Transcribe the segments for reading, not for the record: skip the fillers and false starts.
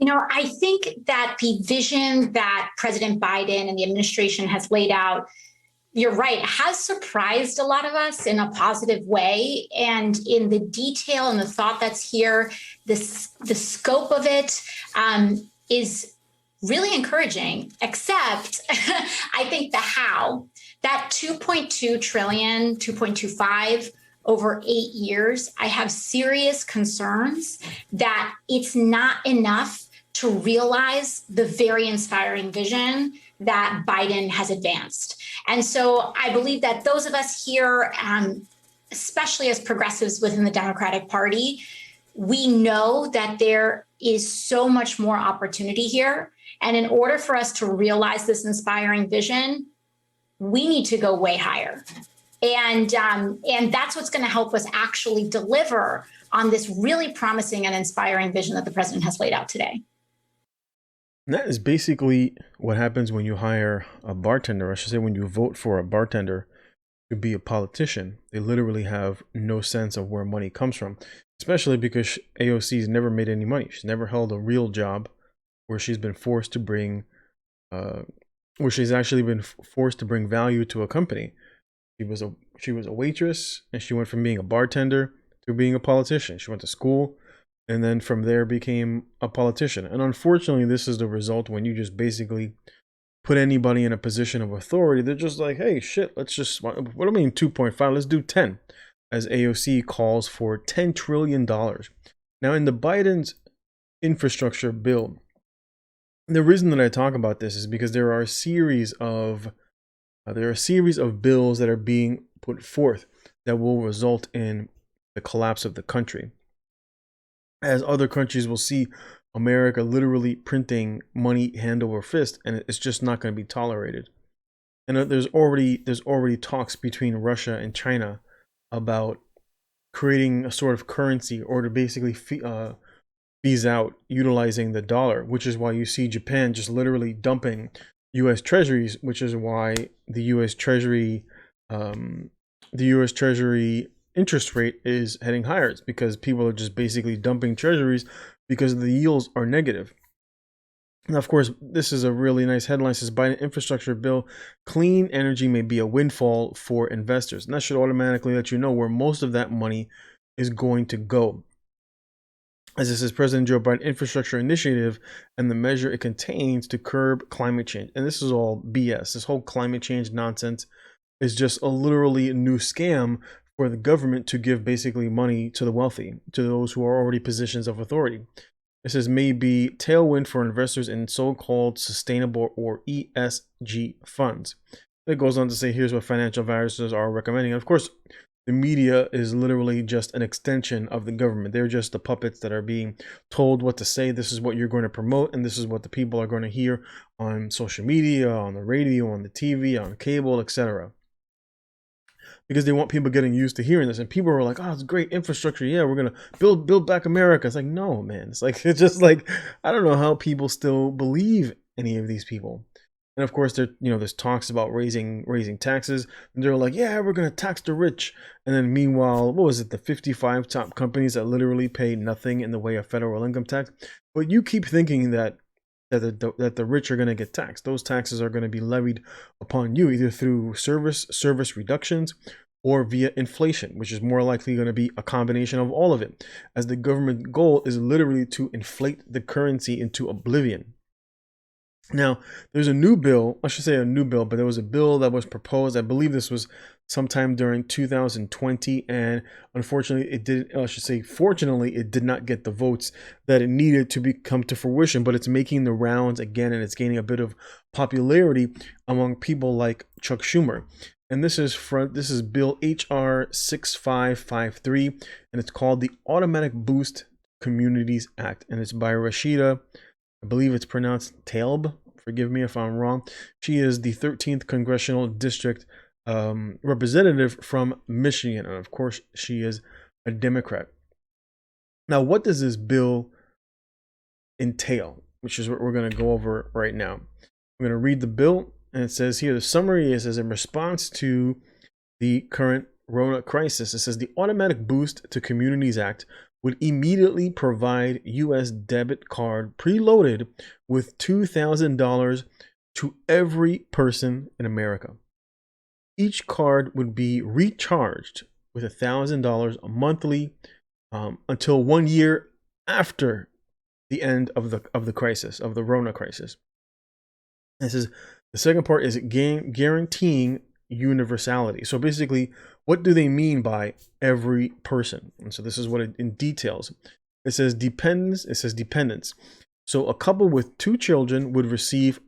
I think that the vision that President Biden and the administration has laid out, you're right, has surprised a lot of us in a positive way. And in the detail and the thought that's here, the scope of it is really encouraging, except I think the how, that 2.2 trillion, 2.25 over 8 years, I have serious concerns that it's not enough to realize the very inspiring vision that Biden has advanced. And so I believe that those of us here, especially as progressives within the Democratic Party, we know that there is so much more opportunity here. And in order for us to realize this inspiring vision, we need to go way higher. And that's what's going to help us actually deliver on this really promising and inspiring vision that the president has laid out today. And that is basically what happens when you hire a bartender. I should say, when you vote for a bartender to be a politician. They literally have no sense of where money comes from, especially because AOC's never made any money. She's never held a real job where she's been forced to bring, where she's actually been forced to bring value to a company. She was a waitress, and she went from being a bartender to being a politician. She went to school, and then from there became a politician. And unfortunately, this is the result when you just basically put anybody in a position of authority. They're just like, hey, shit, let's just, what do I mean 2.5? Let's do 10, as AOC calls for $10 trillion. Now, in the Biden's infrastructure bill, the reason that I talk about this is because there are a series of bills that are being put forth that will result in the collapse of the country. As other countries will see America literally printing money hand over fist, and it's just not going to be tolerated. And there's already talks between Russia and China about creating a sort of currency, or to basically phase out utilizing the dollar, which is why you see Japan just literally dumping U.S. treasuries, which is why the U.S. Treasury interest rate is heading higher. It's because people are just basically dumping treasuries because the yields are negative. Now, of course, this is a really nice headline. It says Biden infrastructure bill, clean energy may be a windfall for investors. And that should automatically let you know where most of that money is going to go. As this is President Joe Biden infrastructure initiative and the measure it contains to curb climate change. And this is all BS. This whole climate change nonsense is just a literally new scam for the government to give basically money to the wealthy, to those who are already positions of authority. It says may be tailwind for investors in so-called sustainable or ESG funds. It goes on to say, here's what financial advisors are recommending. And of course, the media is literally just an extension of the government. They're just the puppets that are being told what to say. This is what you're going to promote, and this is what the people are going to hear on social media, on the radio, on the TV, on cable, etc. Because they want people getting used to hearing this, and people are like, "Oh, it's great infrastructure. Yeah, we're gonna build back America." It's like, no, man. It's just like, I don't know how people still believe any of these people. And of course, there's talks about raising taxes, and they're like, "Yeah, we're gonna tax the rich." And then meanwhile, what was it? The 55 top companies that literally pay nothing in the way of federal income tax. But you keep thinking that the rich are going to get taxed. Those taxes are going to be levied upon you either through service reductions or via inflation, which is more likely going to be a combination of all of it, as the government goal is literally to inflate the currency into oblivion. Now, there's a new bill, I should say a new bill, but there was a bill that was proposed. I believe this was sometime during 2020, and unfortunately, fortunately, it did not get the votes that it needed to come to fruition, but it's making the rounds again, and it's gaining a bit of popularity among people like Chuck Schumer. And this is Bill HR 6553, and it's called the Automatic Boost Communities Act, and it's by Rashida, I believe it's pronounced Taleb. Forgive me if I'm wrong. She is the 13th Congressional District representative from Michigan. And of course, she is a Democrat. Now, what does this bill entail? Which is what we're going to go over right now. I'm going to read the bill. And it says here, the summary is, in response to the current Rona crisis, it says the Automatic Boost to Communities Act would immediately provide U.S. debit card preloaded with $2,000 to every person in America. Each card would be recharged with $1,000 monthly until 1 year after the end of the crisis, of the Rona crisis. This is the second part, is guaranteeing universality. So basically, what do they mean by every person? And so this is what it in details. It says dependents. It says dependents. So a couple with 2 children would receive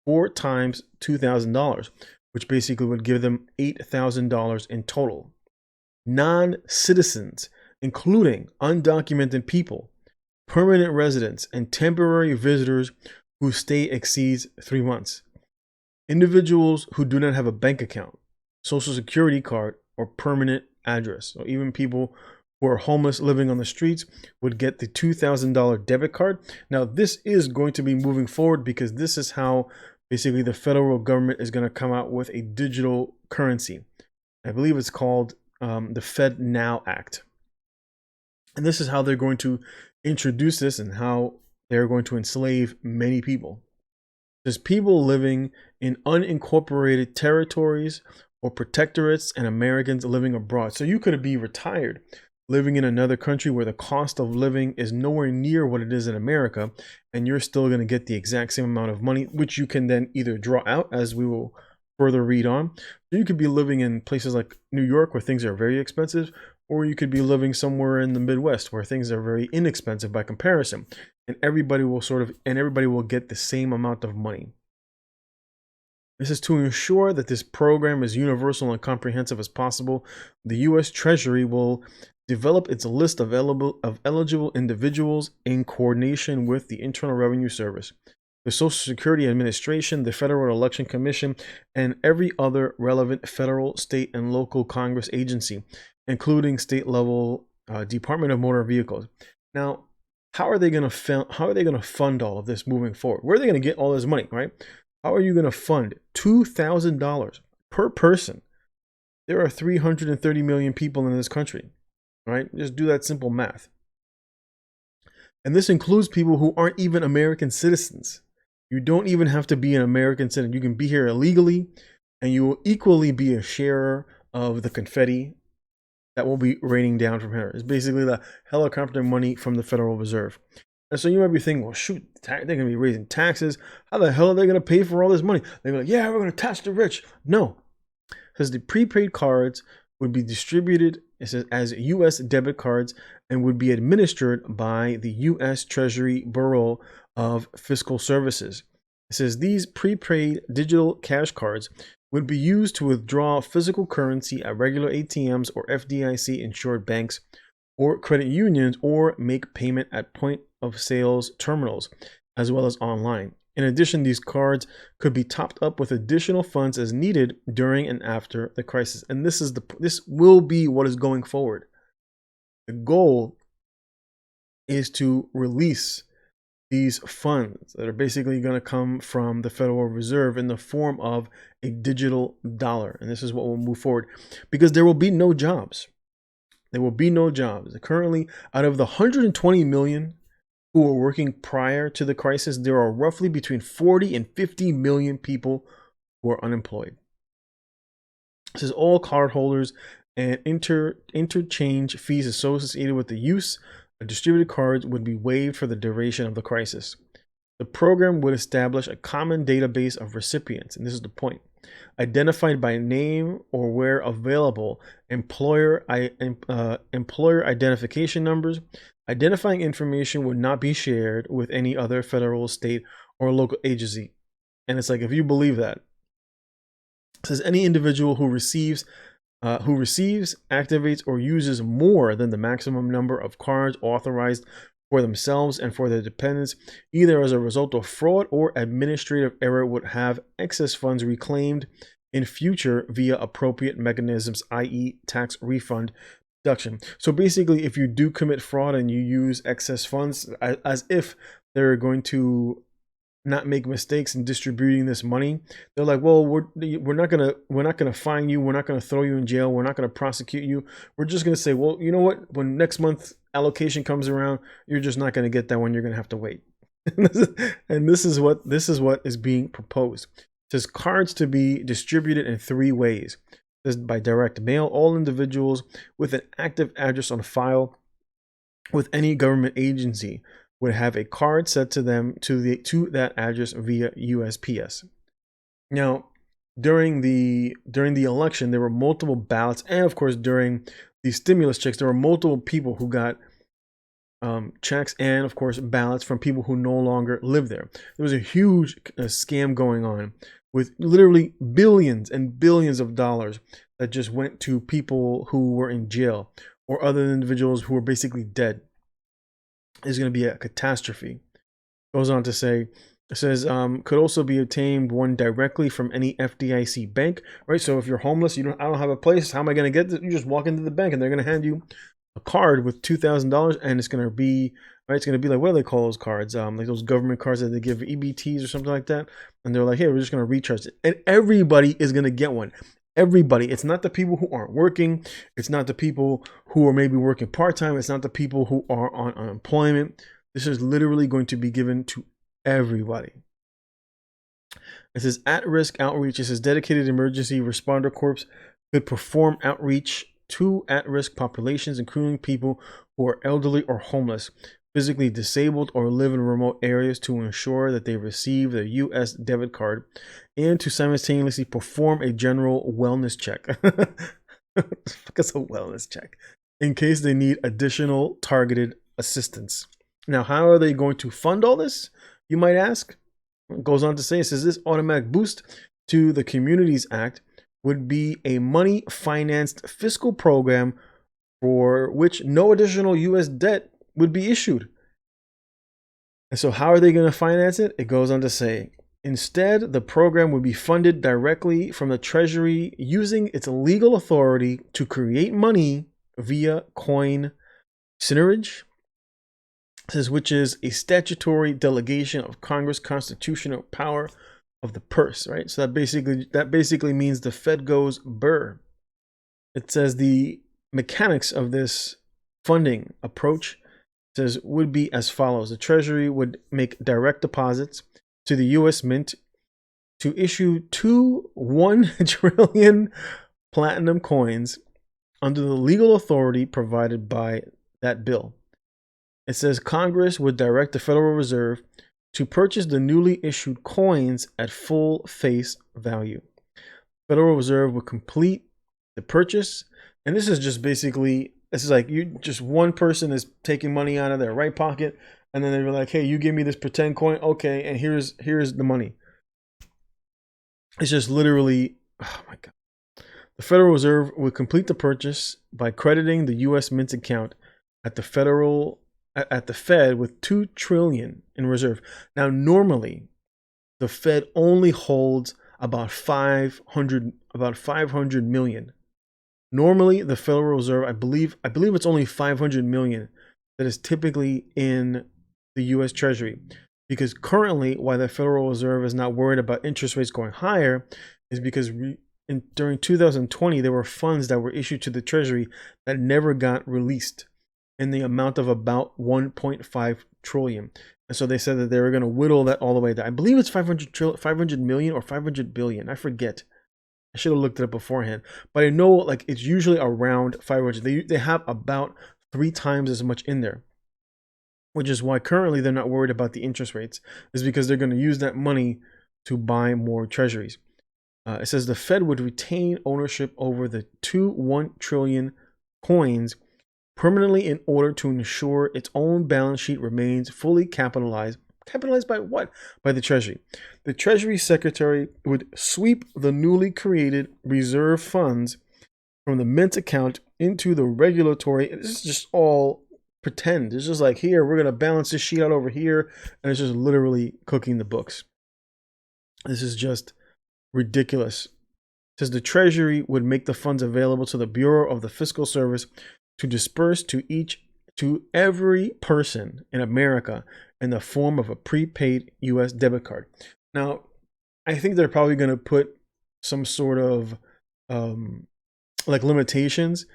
4 times $2,000, which basically would give them $8,000 in total. Non-citizens, including undocumented people, permanent residents, and temporary visitors whose stay exceeds 3 months. Individuals who do not have a bank account, social security card, or permanent address. So even people who are homeless living on the streets would get the $2,000 debit card. Now, this is going to be moving forward because this is how basically the federal government is going to come out with a digital currency. I believe it's called the Fed Now Act. And this is how they're going to introduce this and how they're going to enslave many people. There's people living in unincorporated territories or protectorates and Americans living abroad. So you could be retired, living in another country where the cost of living is nowhere near what it is in America, and you're still going to get the exact same amount of money, which you can then either draw out, as we will further read on. So you could be living in places like New York where things are very expensive, or you could be living somewhere in the Midwest where things are very inexpensive by comparison, and everybody will get the same amount of money. This is to ensure that this program is universal and comprehensive as possible. The U.S. Treasury will develop its list of eligible individuals in coordination with the Internal Revenue Service, the Social Security Administration, the Federal Election Commission, and every other relevant federal, state, and local Congress agency, including state-level Department of Motor Vehicles. Now, how are they going to fund all of this moving forward? Where are they going to get all this money, right? How are you going to fund $2,000 per person? There are 330 million people in this country, right? Just do that simple math. And this includes people who aren't even American citizens. You don't even have to be an American citizen. You can be here illegally, and you will equally be a sharer of the confetti that will be raining down from here. It's basically the helicopter money from the Federal Reserve. And so you might be thinking, well, shoot, they're going to be raising taxes. How the hell are they going to pay for all this money? They're like, yeah, we're going to tax the rich. No, because the prepaid cards would be distributed, it says, as U.S. debit cards and would be administered by the U.S. Treasury Bureau of Fiscal Services. It says these prepaid digital cash cards would be used to withdraw physical currency at regular ATMs or FDIC insured banks or credit unions, or make payment at point of sales terminals, as well as online. In addition, these cards could be topped up with additional funds as needed during and after the crisis. And this will be what is going forward. The goal is to release these funds that are basically going to come from the Federal Reserve in the form of a digital dollar. And this is what will move forward, because there will be no jobs. There will be no jobs. Currently, out of the 120 million who were working prior to the crisis, there are roughly between 40 and 50 million people who are unemployed. This is all cardholders, and interchange fees associated with the use of distributed cards would be waived for the duration of the crisis. The program would establish a common database of recipients, and this is the point, identified by name or, where available, employer identification numbers. Identifying information would not be shared with any other federal, state, or local agency. And it's like, if you believe that, it says any individual who receives, activates, or uses more than the maximum number of cards authorized for themselves and for their dependents, either as a result of fraud or administrative error, would have excess funds reclaimed in future via appropriate mechanisms, i.e. tax refund deduction. So basically, if you do commit fraud and you use excess funds, as if they're going to not make mistakes in distributing this money. They're like, well, we're not gonna fine you, we're not gonna throw you in jail, we're not gonna prosecute you. We're just gonna say, well, you know what? When next month allocation comes around, you're just not gonna get that one. You're gonna have to wait. And this is what is being proposed. It says cards to be distributed in 3 ways. It says by direct mail. All individuals with an active address on file with any government agency would have a card sent to them to that address via USPS. Now, during the election, there were multiple ballots, and of course, during the stimulus checks, there were multiple people who got checks and, of course, ballots from people who no longer live there. There was a huge scam going on with literally billions and billions of dollars that just went to people who were in jail or other individuals who were basically dead. Is going to be a catastrophe. Goes on to say, it says, could also be obtained one directly from any FDIC bank, right? So if you're homeless, I don't have a place, how am I going to get this? You just walk into the bank and they're going to hand you a card with $2,000, and it's going to be, right? It's going to be like, what do they call those cards? Like those government cards that they give EBTs or something like that. And they're like, hey, we're just going to recharge it. And everybody is going to get one. Everybody. It's not the people who aren't working. It's not the people who are maybe working part-time. It's not the people who are on unemployment. This is literally going to be given to everybody. It says at-risk outreach. It says dedicated emergency responder corps could perform outreach to at-risk populations, including people who are elderly or homeless, physically disabled, or live in remote areas, to ensure that they receive their U.S. debit card and to simultaneously perform a general wellness check. It's a wellness check in case they need additional targeted assistance. Now, how are they going to fund all this, you might ask? It goes on to say, it says this automatic boost to the Communities Act would be a money-financed fiscal program for which no additional U.S. debt would be issued. And so how are they going to finance it? It goes on to say, instead, the program would be funded directly from the Treasury using its legal authority to create money via coin seigniorage, which is a statutory delegation of Congress' constitutional power of the purse, right? So that basically means the Fed goes burr. It says the mechanics of this funding approach says would be as follows. The Treasury would make direct deposits to the U.S. Mint to issue 1 trillion platinum coins under the legal authority provided by that bill. It says Congress would direct the Federal Reserve to purchase the newly issued coins at full face value. Federal Reserve would complete the purchase, and this is just basically, this is like just one person is taking money out of their right pocket, and then they were like, hey, you give me this pretend coin, okay, and here's the money. It's just literally, oh my God. The Federal Reserve would complete the purchase by crediting the U.S. Mint account at the Fed with $2 trillion in reserve. Now, normally, the Fed only holds about 500 million. Normally, the Federal Reserve, I believe it's only 500 million that is typically in the U.S. Treasury. Because currently, why the Federal Reserve is not worried about interest rates going higher is because during 2020, there were funds that were issued to the Treasury that never got released in the amount of about 1.5 trillion. And so they said that they were going to whittle that all the way down. I believe it's 500 million or 500 billion. I forget. I should have looked it up beforehand. But I know like it's usually around 500. They have about 3 times as much in there, which is why currently they're not worried about the interest rates, is because they're going to use that money to buy more treasuries. It says the Fed would retain ownership over the 1 trillion coins permanently in order to ensure its own balance sheet remains fully capitalized. Capitalized by what? By the Treasury. The Treasury Secretary would sweep the newly created reserve funds from the Mint account into the regulatory. This is just all pretend. It's just like, here, we're going to balance this sheet out over here. And it's just literally cooking the books. This is just ridiculous. It says the Treasury would make the funds available to the Bureau of the Fiscal Service to disperse to every person in America in the form of a prepaid US debit card. Now, I think they're probably going to put some sort of like limitations,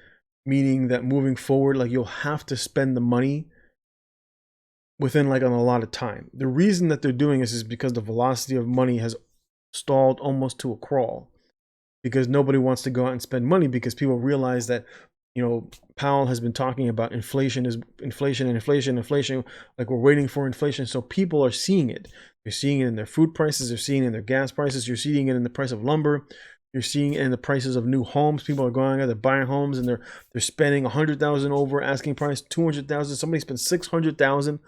meaning that moving forward, like you'll have to spend the money within like a lot of time. The reason that they're doing this is because the velocity of money has stalled almost to a crawl, because nobody wants to go out and spend money, because people realize that, you know, Powell has been talking about inflation is inflation and inflation. Like we're waiting for inflation. So people are seeing it. They're seeing it in their food prices. They're seeing it in their gas prices. You're seeing it in the price of lumber. You're seeing it in the prices of new homes. People are going out, they're buying homes, and they're spending $100,000 over asking price, $200,000. Somebody spent $600,000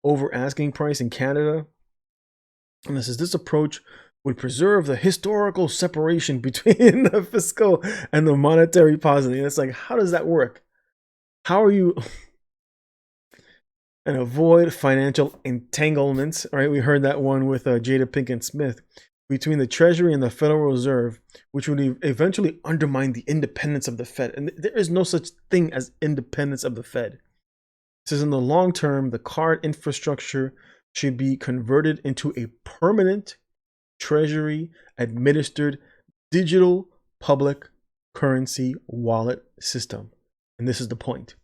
over asking price in Canada. And this approach would preserve the historical separation between the fiscal and the monetary policy. And it's like, how does that work? How are you and avoid financial entanglements, right? We heard that one with Jada Pinkett Smith, between the Treasury and the Federal Reserve, which would eventually undermine the independence of the Fed. And there is no such thing as independence of the Fed. It says in the long term, the card infrastructure should be converted into a permanent Treasury administered digital public currency wallet system. And this is the point: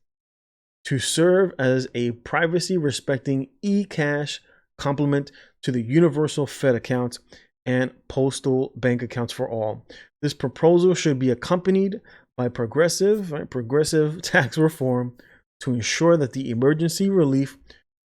to serve as a privacy respecting e-cash complement to the universal Fed accounts and postal bank accounts for all. This proposal should be accompanied by progressive tax reform to ensure that the emergency relief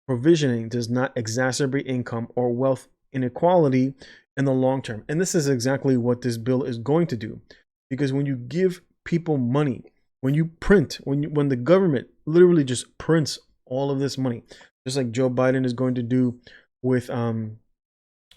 provisioning does not exacerbate income or wealth inequality in the long term. And this is exactly what this bill is going to do, because when you give people money, when you print, when the government literally just prints all of this money, just like Joe Biden is going to do with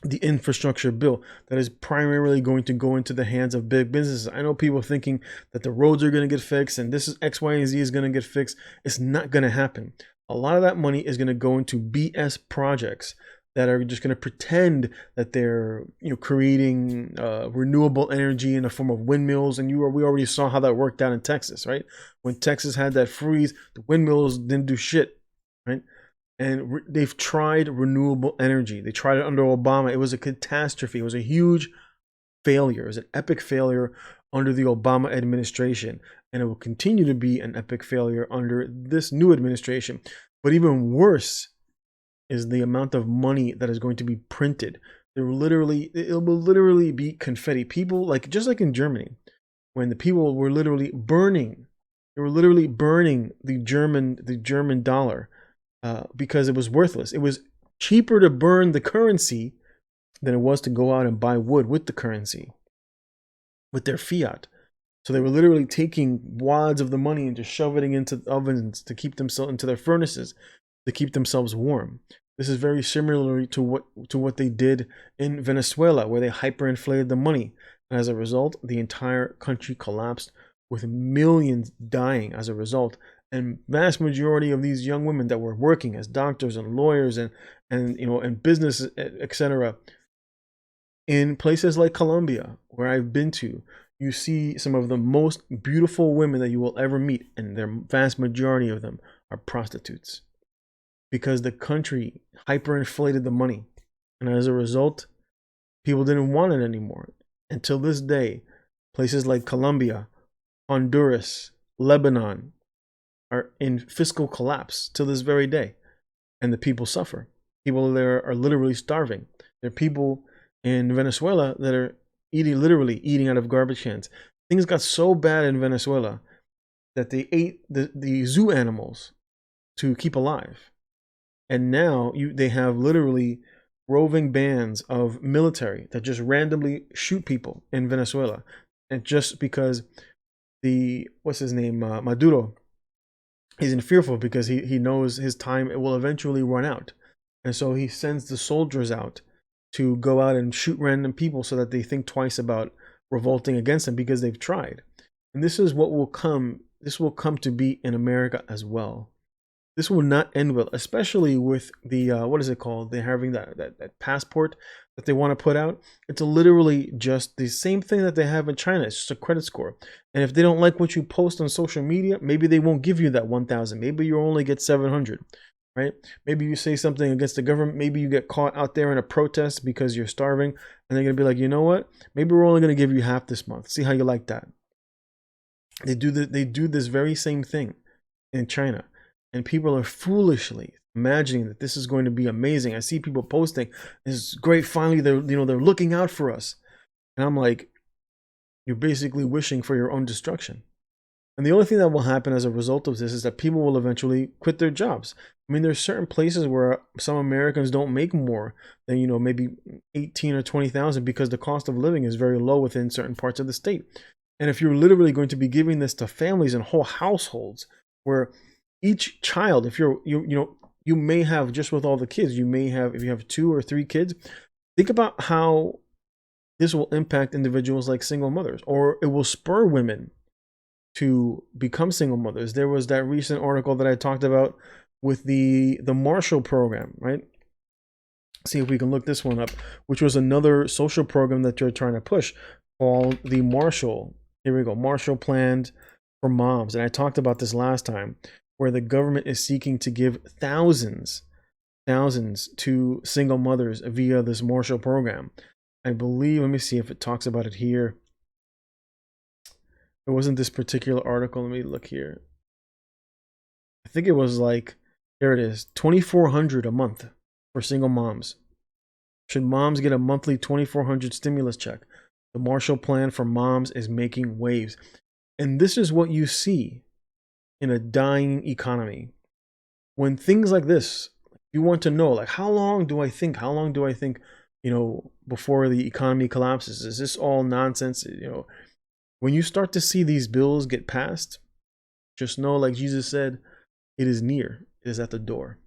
the infrastructure bill that is primarily going to go into the hands of big businesses. I know people thinking that the roads are going to get fixed and this is X, Y, and Z is going to get fixed. It's not going to happen. A lot of that money is going to go into BS projects that are just going to pretend that they're, you know, creating renewable energy in the form of windmills. And we already saw how that worked out in Texas, right? When Texas had that freeze, the windmills didn't do shit, right? And they've tried renewable energy. They tried it under Obama. It was a catastrophe. It was a huge failure. It was an epic failure under the Obama administration. And it will continue to be an epic failure under this new administration. But even worse is the amount of money that is going to be printed. It will literally be confetti. People, just like in Germany, when the people were literally burning, the German dollar. Because it was worthless. It was cheaper to burn the currency than it was to go out and buy wood with the currency, with their fiat. So they were literally taking wads of the money and just shoving it into ovens to keep themselves, into their furnaces, to keep themselves warm. This is very similar to what they did in Venezuela, where they hyperinflated the money. And as a result, the entire country collapsed, with millions dying as a result. And vast majority of these young women that were working as doctors and lawyers and business, etc. In places like Colombia, where I've been to, you see some of the most beautiful women that you will ever meet, and their vast majority of them are prostitutes, because the country hyperinflated the money, and as a result, people didn't want it anymore. Until this day, places like Colombia, Honduras, Lebanon are in fiscal collapse till this very day, and the people suffer. People there are literally starving. There are people in Venezuela that are literally eating out of garbage cans. Things got so bad in Venezuela that they ate the zoo animals to keep alive, and now they have literally roving bands of military that just randomly shoot people in Venezuela, and just because Maduro, he's in fearful because he knows his time will eventually run out. And so he sends the soldiers out to go out and shoot random people so that they think twice about revolting against him, because they've tried. And this is what will come. This will come to be in America as well. This will not end well, especially with the, what is it called? They're having that passport that they want to put out. It's literally just the same thing that they have in China. It's just a credit score. And if they don't like what you post on social media, maybe they won't give you that 1,000. Maybe you only get 700. right? Maybe you say something against the government. Maybe you get caught out there in a protest because you're starving, and they're gonna be like, you know what? Maybe we're only gonna give you half this month. See how you like that. They do this very same thing in China, and people are foolishly imagining that this is going to be amazing. I see people posting, "This is great. Finally, they're looking out for us," and I'm like, you're basically wishing for your own destruction. And the only thing that will happen as a result of this is that people will eventually quit their jobs. I mean, there's certain places where some Americans don't make more than, maybe 18 or 20,000 because the cost of living is very low within certain parts of the state. And if you're literally going to be giving this to families and whole households where each child, if you may have, just with all the kids, you may have, if you have 2 or 3 kids, think about how this will impact individuals like single mothers, or it will spur women to become single mothers. There was that recent article that I talked about with the Marshall program, right? See if we can look this one up, which was another social program that you're trying to push called the Marshall. Here we go, Marshall Plan for Moms. And I talked about this last time, where the government is seeking to give thousands to single mothers via this Marshall program. I believe, let me see if it talks about it here. It wasn't this particular article. Let me look here. I think it was like, there it is, $2,400 a month for single moms. Should moms get a monthly $2,400 stimulus check? The Marshall Plan for Moms is making waves. And this is what you see in a dying economy. When things like this, you want to know, like, how long do I think, before the economy collapses? Is this all nonsense? When you start to see these bills get passed, just know, like Jesus said, it is near, it is at the door.